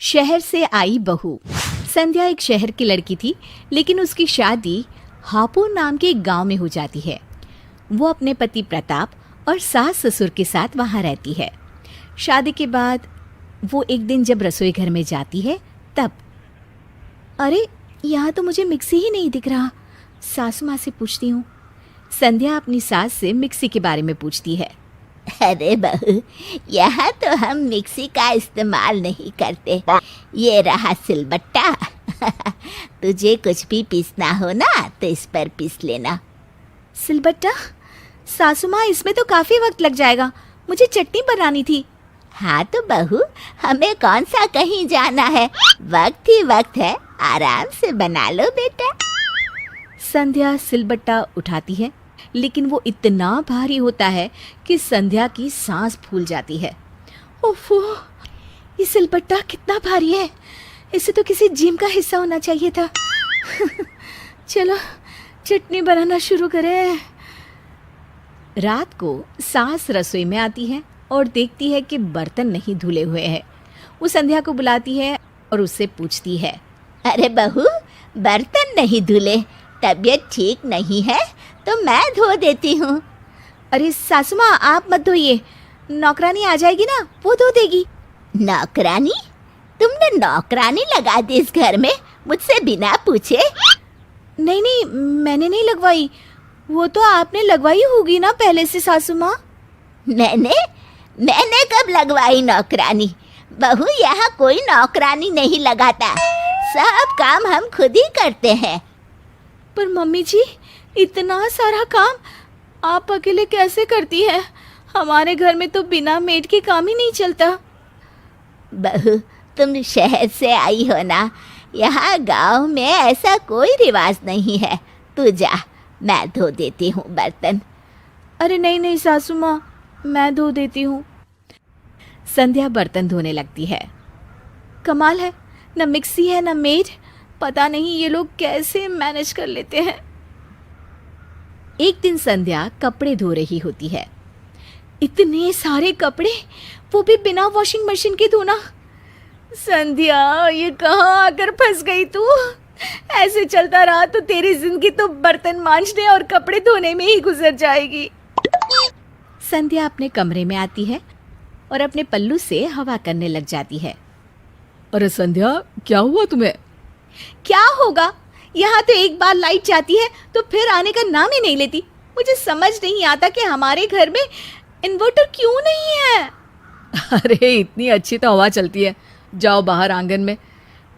शहर से आई बहू। संध्या एक शहर की लड़की थी, लेकिन उसकी शादी हापुड़ नाम के एक गांव में हो जाती है। वो अपने पति प्रताप और सास ससुर के साथ वहां रहती है। शादी के बाद वो एक दिन जब रसोई घर में जाती है तब, अरे यहाँ तो मुझे मिक्सी ही नहीं दिख रहा। सासू माँ से पूछती हूँ। संध्या अपनी सास से मिक्सी के बारे में पूछती है। अरे बहू, यहाँ तो हम मिक्सी का इस्तेमाल नहीं करते। ये रहा सिलबट्टा। तुझे कुछ भी पीसना हो ना तो इस पर पीस लेना। सिलबट्टा? सासू माँ, इसमें तो काफी वक्त लग जाएगा, मुझे चटनी बनानी थी। हाँ तो बहू, हमें कौन सा कहीं जाना है, वक्त ही वक्त है, आराम से बना लो बेटा। संध्या सिलबट्टा उठाती है, लेकिन वो इतना भारी होता है कि संध्या की सांस फूल जाती है। ओफो, ये सिलबट्टा कितना भारी है, इसे तो किसी जिम का हिस्सा होना चाहिए था। चलो चटनी बनाना शुरू करें। रात को सास रसोई में आती है और देखती है कि बर्तन नहीं धुले हुए हैं। वो संध्या को बुलाती है और उससे पूछती है। अरे बहू, बर्तन नहीं धुले, तबीयत ठीक नहीं है तो मैं धो देती हूँ। अरे सासू माँ, आप मत धोइए, नौकरानी आ जाएगी ना, वो धो देगी। नौकरानी? तुमने नौकरानी लगा दी इस घर में मुझसे बिना पूछे? नहीं नहीं, मैंने नहीं लगवाई, वो तो आपने लगवाई होगी ना पहले से सासू माँ। मैंने कब लगवाई नौकरानी? बहू, यहाँ कोई नौकरानी नहीं लगाता, सब काम हम खुद ही करते हैं। पर मम्मी जी, इतना सारा काम आप अकेले कैसे करती हैं? हमारे घर में तो बिना मेड के काम ही नहीं चलता। बहू, तुम शहर से आई हो ना, यहाँ गांव में ऐसा कोई रिवाज नहीं है। तू जा, मैं धो देती हूँ बर्तन। अरे नहीं नहीं सासू माँ, मैं धो देती हूँ। संध्या बर्तन धोने लगती है। कमाल है, न मिक्सी है न मेड, पता नहीं ये लोग कैसे मैनेज कर लेते हैं। एक दिन संध्या कपड़े धो रही होती है। इतने सारे कपड़े, वो भी बिना वॉशिंग मशीन के धोना। संध्या, ये कहाँ आकर फंस गई तू? ऐसे चलता रहा तो तेरी जिंदगी तो बर्तन मांजने और कपड़े धोने में ही गुजर जाएगी। संध्या अपने कमरे में आती है और अपने पल्लू से हवा करने लग जाती है। अरे संध्या, क्या हुआ तुम्हें? क्या होगा, यहाँ तो एक बार लाइट जाती है तो फिर आने का नाम ही नहीं लेती। मुझे समझ नहीं आता कि हमारे घर में इन्वर्टर क्यों नहीं है। अरे इतनी अच्छी तो हवा चलती है, जाओ बाहर आंगन में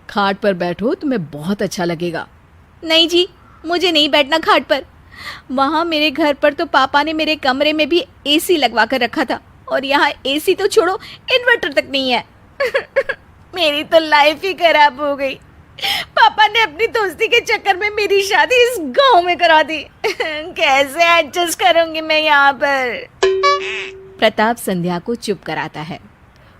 खाट पर बैठो, तुम्हें बहुत अच्छा लगेगा। नहीं जी, मुझे नहीं बैठना खाट पर। वहाँ मेरे घर पर तो पापा ने मेरे कमरे में भी एसी लगवा कर रखा था, और यहाँ एसी तो छोड़ो, इन्वर्टर तक नहीं है। मेरी तो लाइफ ही खराब हो गई। पापा ने अपनी दोस्ती के चक्कर में मेरी शादी इस गांव में करा दी। कैसे एडजस्ट करूंगी मैं यहाँ पर? प्रताप संध्या को चुप कराता है।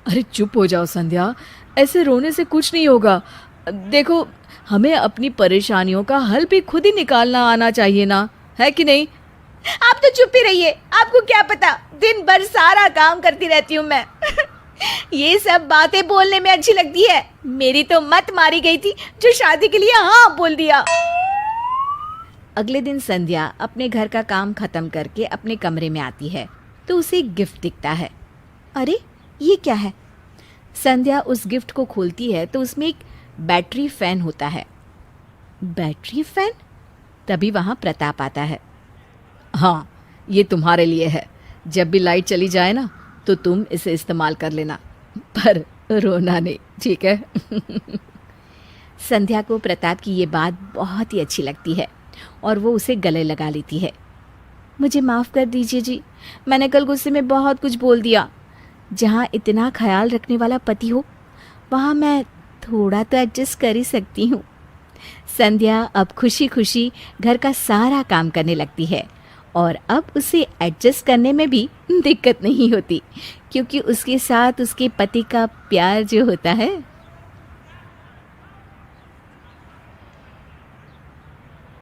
अरे चुप हो जाओ संध्या, ऐसे रोने से कुछ नहीं होगा। देखो, हमें अपनी परेशानियों का हल भी खुद ही निकालना आना चाहिए ना, है कि नहीं? आप तो चुप ही रहिए, आपको क्या पता, दिन भर सारा काम करती रहती हूँ मैं। ये सब बातें बोलने में अच्छी लगती है। मेरी तो मत मारी गई थी जो शादी के लिए हाँ बोल दिया। अगले दिन संध्या अपने घर का काम खत्म करके अपने कमरे में आती है तो उसे एक गिफ्ट दिखता है। अरे ये क्या है? संध्या उस गिफ्ट को खोलती है तो उसमें एक बैटरी फैन होता है। Battery fan? तभी वहां प्रताप आता है। हाँ, ये तुम्हारे लिए है, जब भी लाइट चली जाए ना तो तुम इसे इस्तेमाल कर लेना, पर रोना नहीं, ठीक है? संध्या को प्रताप की ये बात बहुत ही अच्छी लगती है और वो उसे गले लगा लेती है। मुझे माफ़ कर दीजिए जी, मैंने कल गुस्से में बहुत कुछ बोल दिया। जहाँ इतना ख्याल रखने वाला पति हो, वहाँ मैं थोड़ा तो एडजस्ट कर ही सकती हूँ। संध्या अब खुशी खुशी घर का सारा काम करने लगती है और अब उसे एडजस्ट करने में भी दिक्कत नहीं होती, क्योंकि उसके साथ उसके पति का प्यार जो होता है